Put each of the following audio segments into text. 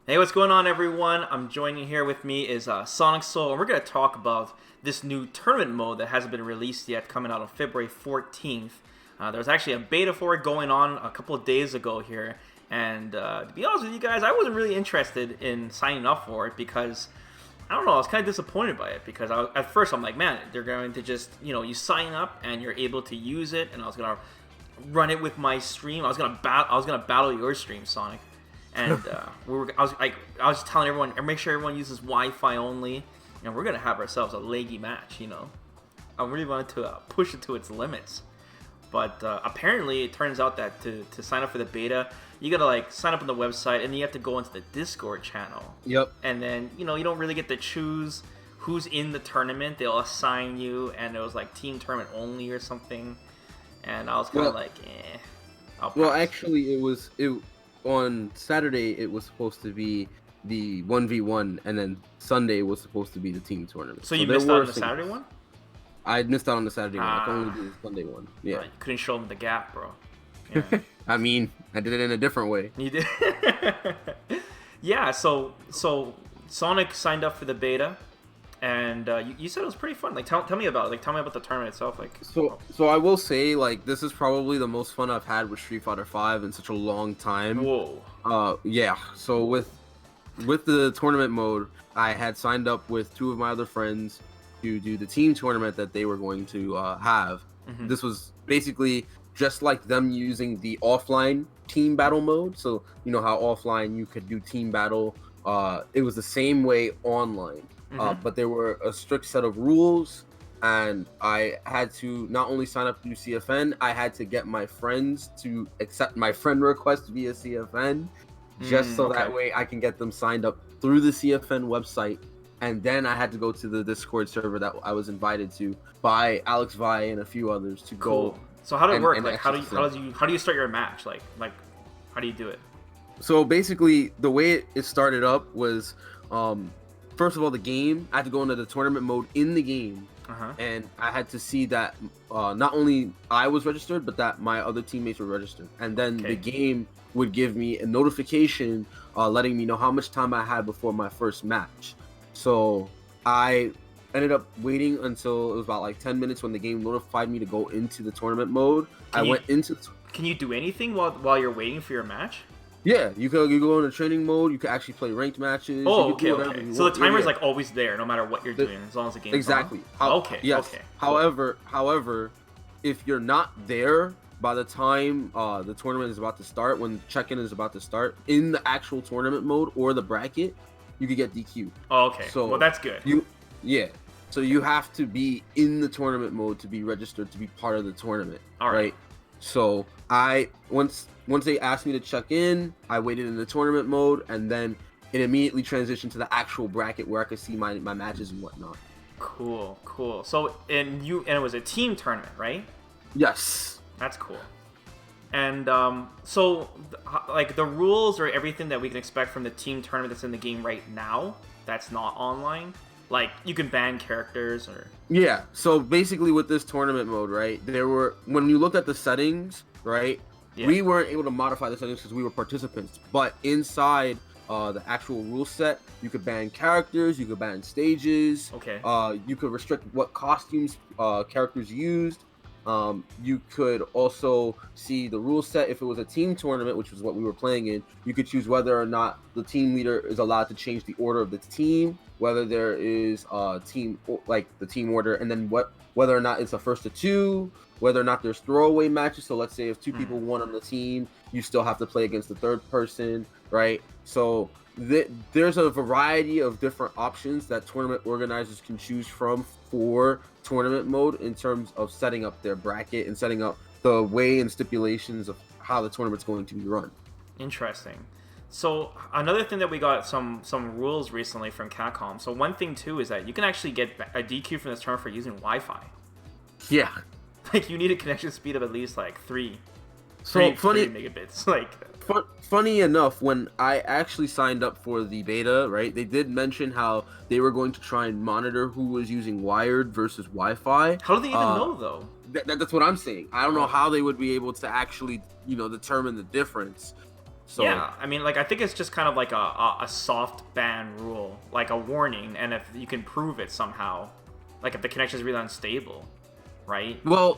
Hey, what's going on, everyone? I'm joining here with me is Sonic Soul, and we're going to talk about this new tournament mode that hasn't been released yet, coming out on February 14th. There was actually a beta for it going on a couple of days ago here, and to be honest with you guys, I wasn't really interested in signing up for it because, I don't know, I was kind of disappointed by it because at first I'm like, man, they're going to just, you sign up and you're able to use it, and I was going to run it with my stream. I was gonna battle your stream, Sonic. And I was telling everyone, make sure everyone uses Wi-Fi only, and we're gonna have ourselves a leggy match. I really wanted to push it to its limits, but apparently it turns out that to sign up for the beta, you gotta sign up on the website, and then you have to go into the Discord channel. Yep. And then you don't really get to choose who's in the tournament. They'll assign you, and it was like team tournament only or something. And I was kind of I'll pass. Well, actually, on Saturday. It was supposed to be the 1v1, and then Sunday was supposed to be the team tournament. So you missed out on the Saturday one? I missed out on the Saturday one. I can only do the Sunday one. Yeah. You couldn't show them the gap, bro. Yeah. I mean, I did it in a different way. You did. Yeah. So Sonic signed up for the beta. And you said it was pretty fun. Tell me about it. Tell me about the tournament itself. So I will say, this is probably the most fun I've had with Street Fighter V in such a long time. Whoa. Yeah. So with the tournament mode, I had signed up with two of my other friends to do the team tournament that they were going to have. Mm-hmm. This was basically just like them using the offline team battle mode. So you know how offline you could do team battle. It was the same way online. Mm-hmm. But there were a strict set of rules, and I had to not only sign up to do CFN, I had to get my friends to accept my friend request via CFN, just so that way I can get them signed up through the CFN website. And then I had to go to the Discord server that I was invited to by Alex Vi and a few others to go. So how did it work? How do you start your match? How do you do it? So basically, the way it started up was. First of all, the game, I had to go into the tournament mode in the game, and I had to see that not only I was registered, but that my other teammates were registered. And then the game would give me a notification letting me know how much time I had before my first match. So I ended up waiting until it was about 10 minutes when the game notified me to go into the tournament mode. Can you do anything while you're waiting for your match? Yeah, you go into training mode. You can actually play ranked matches. Oh, okay. So the timer's always there, no matter what you're doing, as long as the game's exactly. on. Yes. Okay. However, if you're not there by the time the tournament is about to start, when check-in is about to start in the actual tournament mode or the bracket, you could get DQ'd. Oh, okay. So well, that's good. So you have to be in the tournament mode to be registered to be part of the tournament. All right. So once they asked me to check in, I waited in the tournament mode, and then it immediately transitioned to the actual bracket where I could see my matches and whatnot. Cool. So and it was a team tournament, right? Yes. That's cool. And so the rules or everything that we can expect from the team tournament that's in the game right now, that's not online. You can ban characters or... Yeah, so basically with this tournament mode, right, when you look at the settings, right, we weren't able to modify the settings because we were participants, but inside the actual rule set, you could ban characters, you could ban stages, you could restrict what costumes characters used. You could also see the rule set. If it was a team tournament, which was what we were playing in, you could choose whether or not the team leader is allowed to change the order of the team, whether there is a team the team order, and then whether or not it's a first to two, whether or not there's throwaway matches. So let's say if two people won on the team, you still have to play against the third person, right? So there's a variety of different options that tournament organizers can choose from for tournament mode in terms of setting up their bracket and setting up the way and stipulations of how the tournament's going to be run. Interesting. So another thing that we got some rules recently from Capcom. So one thing too is that you can actually get a DQ from this tournament for using Wi-Fi. Yeah. You need a connection speed of at least 3 megabits. Funny enough, when I actually signed up for the beta, right, they did mention how they were going to try and monitor who was using wired versus Wi-Fi. How do they even know, though? That's what I'm saying. I don't know how they would be able to actually, determine the difference. So yeah, I mean, like, I think it's just kind of like a soft ban rule, like a warning, and if you can prove it somehow, like if the connection is really unstable, right? well,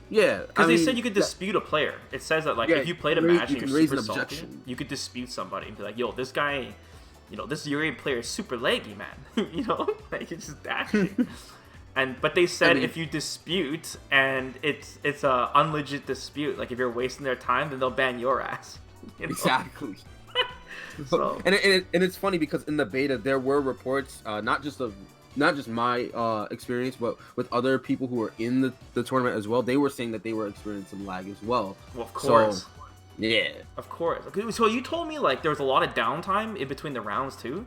yeah, Because they said you could dispute a player. It says that, like, yeah, if you played a match and you can you're raise super an salty, objection. you could dispute somebody and be like, yo, this guy, this Urian player is super leggy, man. Like, he's just dashing. But they said if you dispute and it's a unlegit dispute, like if you're wasting their time, then they'll ban your ass. Exactly. So. And it's funny because in the beta there were reports, not just my experience, but with other people who were in the tournament as well. They were saying that they were experiencing lag as well. Well, of course. So, yeah. Of course. Okay, so you told me like there was a lot of downtime in between the rounds too?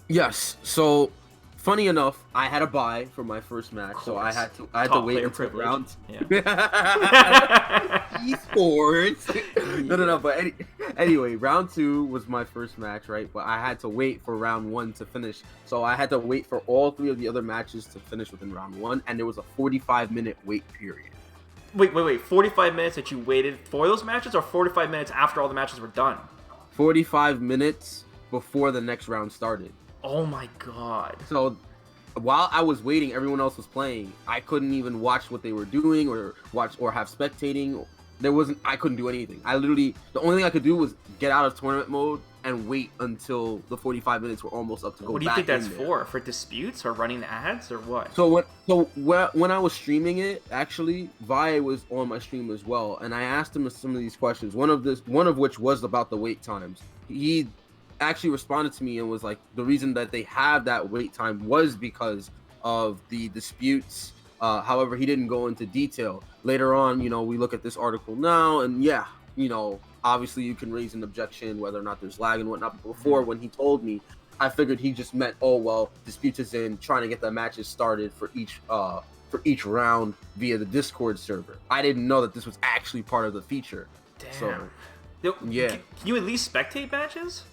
Yes. So, funny enough, I had a bye for my first match, so I had to wait until round. Yeah. Esports. No. But anyway, round 2 was my first match, right? But I had to wait for round 1 to finish, so I had to wait for all 3 of the other matches to finish within round 1, and there was a 45-minute wait period. Wait. 45 minutes that you waited for those matches, or 45 minutes after all the matches were done? 45 minutes before the next round started. Oh my god. So while I was waiting, everyone else was playing. I couldn't even watch what they were doing or have spectating. I couldn't do anything. The only thing I could do was get out of tournament mode and wait until the 45 minutes were almost up to go back. What do you think that's in there. for? For disputes or running ads or what? So when I was streaming it, actually, Vi was on my stream as well, and I asked him some of these questions. One of which was about the wait times. He actually responded to me and was like, the reason that they have that wait time was because of the disputes. However, he didn't go into detail. Later on, we look at this article now, and yeah, obviously you can raise an objection whether or not there's lag and whatnot. But before, when he told me, I figured he just meant, oh well, disputes is in trying to get the matches started for each round via the Discord server. I didn't know that this was actually part of the feature. Damn. So, yeah. Can you at least spectate matches?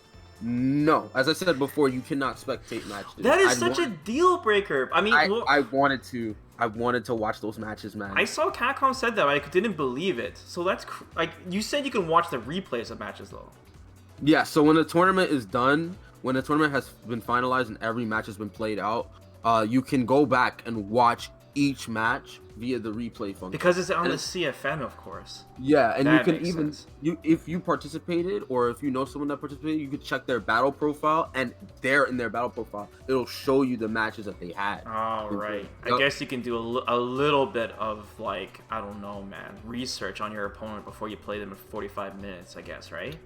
No, as I said before, you cannot spectate matches. That is such a deal breaker. I mean, I wanted to watch those matches, man. I saw Capcom said that, but I didn't believe it. So that's like you said you can watch the replays of matches though. Yeah. So when the tournament is done, when the tournament has been finalized and every match has been played out, you can go back and watch each match via the replay function. Because it's on the CFN, of course. Yeah, and that you can even if you participated or if you know someone that participated, you could check their battle profile, and there in their battle profile, it'll show you the matches that they had. Oh, right. I guess you can do a little bit of like, I don't know, man, research on your opponent before you play them in 45 minutes, I guess, right?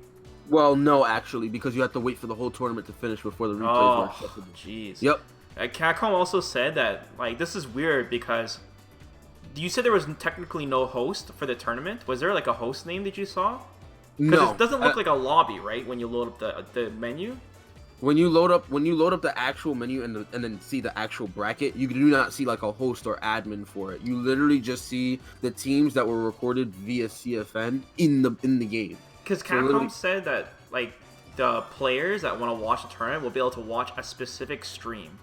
Well, no, actually, because you have to wait for the whole tournament to finish before the replays are accepted. Jeez. Yep. Capcom also said that, like, this is weird because you said there was technically no host for the tournament. Was there, like, a host name that you saw? Because No. it doesn't look like a lobby, right, when you load up the menu? When you load up the actual menu and then see the actual bracket, you do not see, like, a host or admin for it. You literally just see the teams that were recorded via CFN in the game. Because Capcom said that, like, the players that want to watch the tournament will be able to watch a specific stream.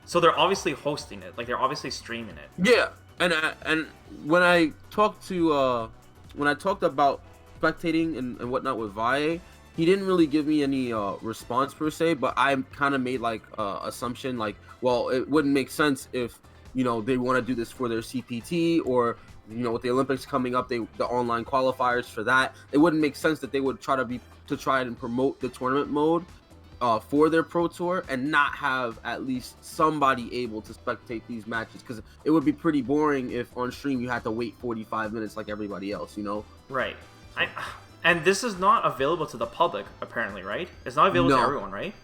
So they're obviously hosting it, like they're obviously streaming it. Yeah, and when I talked about spectating and whatnot with Vi, he didn't really give me any response per se, but I kind of made like assumption like, well, it wouldn't make sense if they want to do this for their CPT or with the Olympics coming up, the online qualifiers for that, it wouldn't make sense that they would try and promote the tournament mode for their Pro Tour and not have at least somebody able to spectate these matches, because it would be pretty boring if on stream you had to wait 45 minutes like everybody else, Right. And this is not available to the public, apparently, right? It's not available to everyone, right?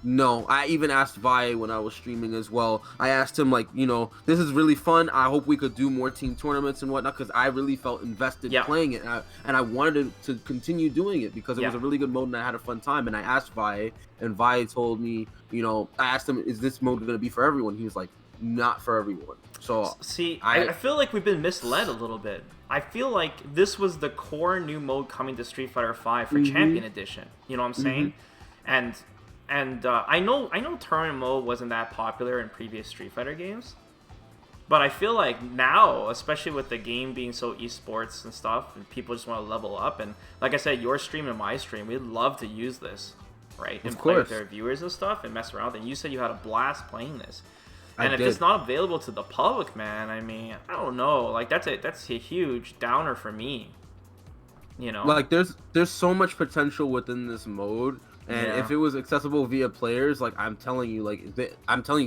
No, I even asked Vi when I was streaming as well. I asked him, like, this is really fun. I hope we could do more team tournaments and whatnot, because I really felt invested playing it. And I wanted to continue doing it because it was a really good mode and I had a fun time. And I asked Vi, and Vi told me, I asked him, is this mode going to be for everyone? He was like, not for everyone. So, see, I feel like we've been misled a little bit. I feel like this was the core new mode coming to Street Fighter V for Champion Edition. You know what I'm saying? And I know tournament mode wasn't that popular in previous Street Fighter games, But I feel like now, especially with the game being so esports and stuff, and people just want to level up, and like I said, your stream and my stream, we'd love to use this, right? And play with their viewers and stuff and mess around. And you said you had a blast playing this. And if it's not available to the public, man, I mean, I don't know. Like, that's a huge downer for me. You know? Like, there's so much potential within this mode. And if it was accessible via players, like I'm telling you,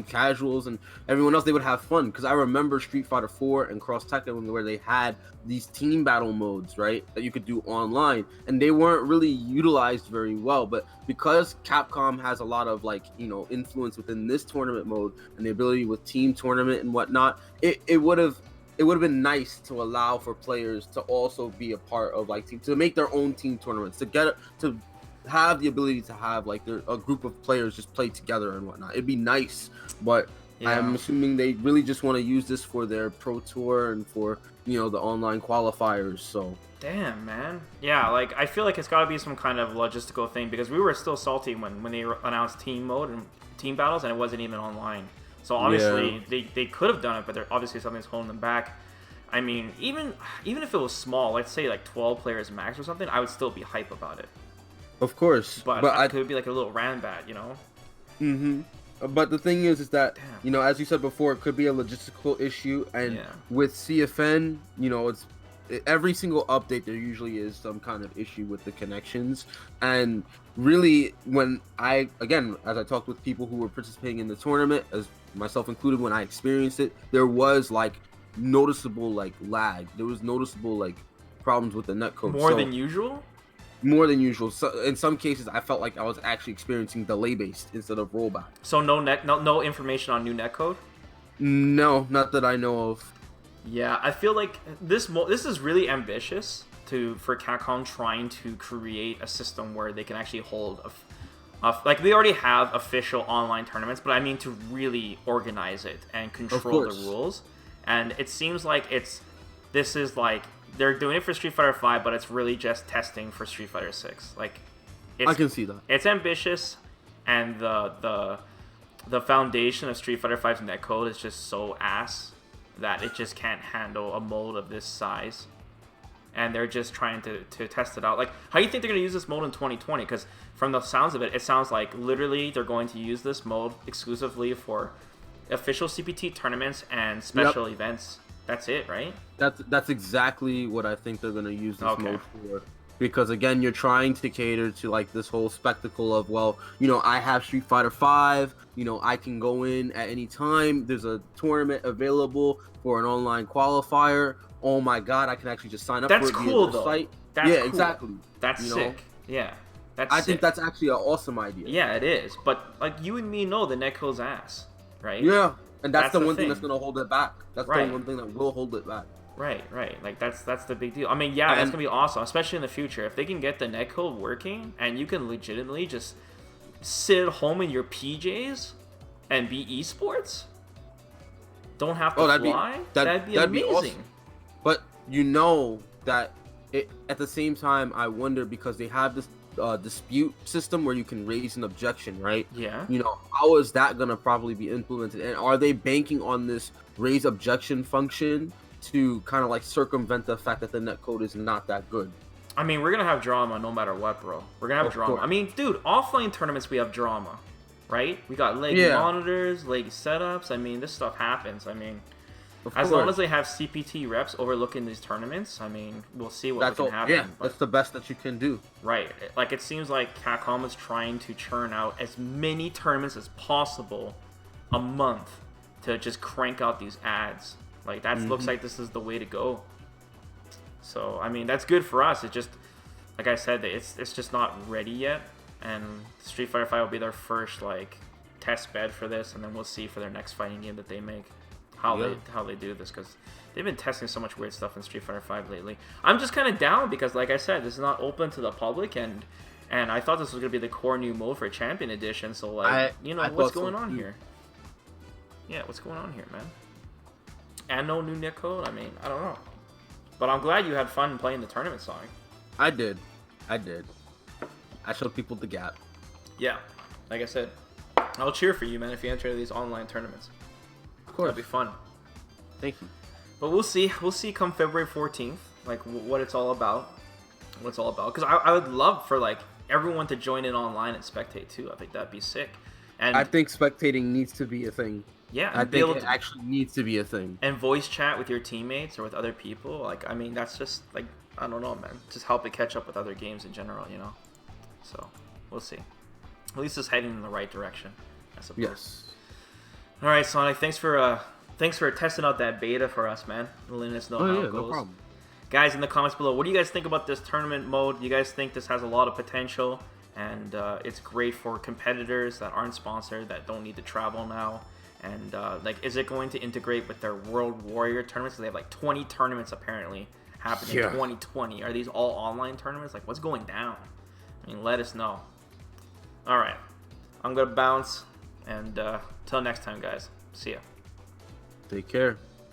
casuals and everyone else, they would have fun. Because I remember Street Fighter 4 and Cross Tekken where they had these team battle modes, right, that you could do online, and they weren't really utilized very well. But because Capcom has a lot of, like, you know, influence within this tournament mode and the ability with team tournament and whatnot, it would have been nice to allow for players to also be a part of, like, to make their own team tournaments, to have the ability to have, like, a group of players just play together and whatnot. It'd be nice, but I'm assuming they really just want to use this for their Pro Tour and for, you know, the online qualifiers. So damn, man. Yeah, like, I feel like it's got to be some kind of logistical thing, because we were still salty when they announced team mode and team battles, and it wasn't even online. So obviously they could have done it, but there obviously something's holding them back. I mean, even if it was small, let's say like 12 players max or something, I would still be hype about it. Of course, but it could be like a little Ranbat, you know. But the thing is that you know, as you said before, it could be a logistical issue, and with CFN, you know, every single update there usually is some kind of issue with the connections. And really, when as I talked with people who were participating in the tournament, as myself included, when I experienced it, there was like noticeable like lag. There was noticeable like problems with the netcode. More than usual. More than usual. So in some cases, I felt like I was actually experiencing delay-based instead of rollback. So no information on new netcode? No, not that I know of. Yeah, I feel like this is really ambitious for Capcom trying to create a system where they can actually hold like, they already have official online tournaments, but I mean to really organize it and control the rules. And it seems like this is like, they're doing it for Street Fighter 5, but it's really just testing for Street Fighter 6. Like, I can see that. It's ambitious, and the foundation of Street Fighter 5's netcode is just so ass that it just can't handle a mode of this size. And they're just trying to test it out. Like, how do you think they're going to use this mode in 2020? Because from the sounds of it, it sounds like literally they're going to use this mode exclusively for official CPT tournaments and special events. That's it, right? That's exactly what I think they're going to use this mode for. Because, again, you're trying to cater to, like, this whole spectacle of, well, you know, I have Street Fighter 5, you know, I can go in at any time. There's a tournament available for an online qualifier. Oh, my God, I can actually just sign up for it via the site. That's cool. Exactly. That's sick. Yeah, I think that's actually an awesome idea. Yeah, it is. But, like, you and me know the netcode's ass, right? Yeah, and that's the one thing that's going to hold it back. That's the one thing that will hold it back. Right. Like, that's the big deal. I mean, yeah, that's gonna be awesome, especially in the future. If they can get the netcode working and you can legitimately just sit at home in your PJs and be esports, don't have to fly. That'd be amazing. Awesome. But you know that at the same time, I wonder, because they have this dispute system where you can raise an objection, right? Yeah. You know, how is that gonna probably be implemented? And are they banking on this raise objection function to kind of like circumvent the fact that the netcode is not that good? I mean, we're gonna have drama no matter what, bro. We're gonna have drama. I mean, dude, offline tournaments we have drama, right? We got leg monitors, leg setups. I mean, this stuff happens. I mean, as long as they have CPT reps overlooking these tournaments, I mean, we'll see what can happen. Yeah, that's the best that you can do. Right. Like, it seems like Capcom is trying to churn out as many tournaments as possible a month to just crank out these ads. Like, that looks like this is the way to go. So, I mean, that's good for us. It just, like I said, it's just not ready yet. And Street Fighter 5 will be their first, like, test bed for this. And then we'll see for their next fighting game that they make how they do this. Because they've been testing so much weird stuff in Street Fighter 5 lately. I'm just kind of down because, like I said, this is not open to the public. And I thought this was going to be the core new mode for Champion Edition. So, like, what's going on here? Yeah, what's going on here, man? And no new netcode? I mean, I don't know. But I'm glad you had fun playing the tournament, Sonic. I did. I showed people the gap. Yeah. Like I said, I'll cheer for you, man, if you enter these online tournaments. Of course. That'd be fun. Thank you. But we'll see. We'll see come February 14th, like what it's all about. What it's all about. Because I would love for like everyone to join in online and spectate too. I think that'd be sick. And I think spectating needs to be a thing. Yeah, I think it actually needs to be a thing. And voice chat with your teammates or with other people. Like, I mean, that's just like, I don't know, man. Just help it catch up with other games in general, you know. So we'll see. At least it's heading in the right direction, I suppose. Yes. All right, Sonic. Thanks for testing out that beta for us, man. Letting us know how it goes. No problem. Guys, in the comments below, what do you guys think about this tournament mode? Do you guys think this has a lot of potential and it's great for competitors that aren't sponsored, that don't need to travel now? And like, is it going to integrate with their World Warrior tournaments? They have like 20 tournaments apparently happening in 2020. Are these all online tournaments? Like, what's going down? I mean, let us know. All right, I'm gonna bounce, and till next time, guys. See ya. Take care.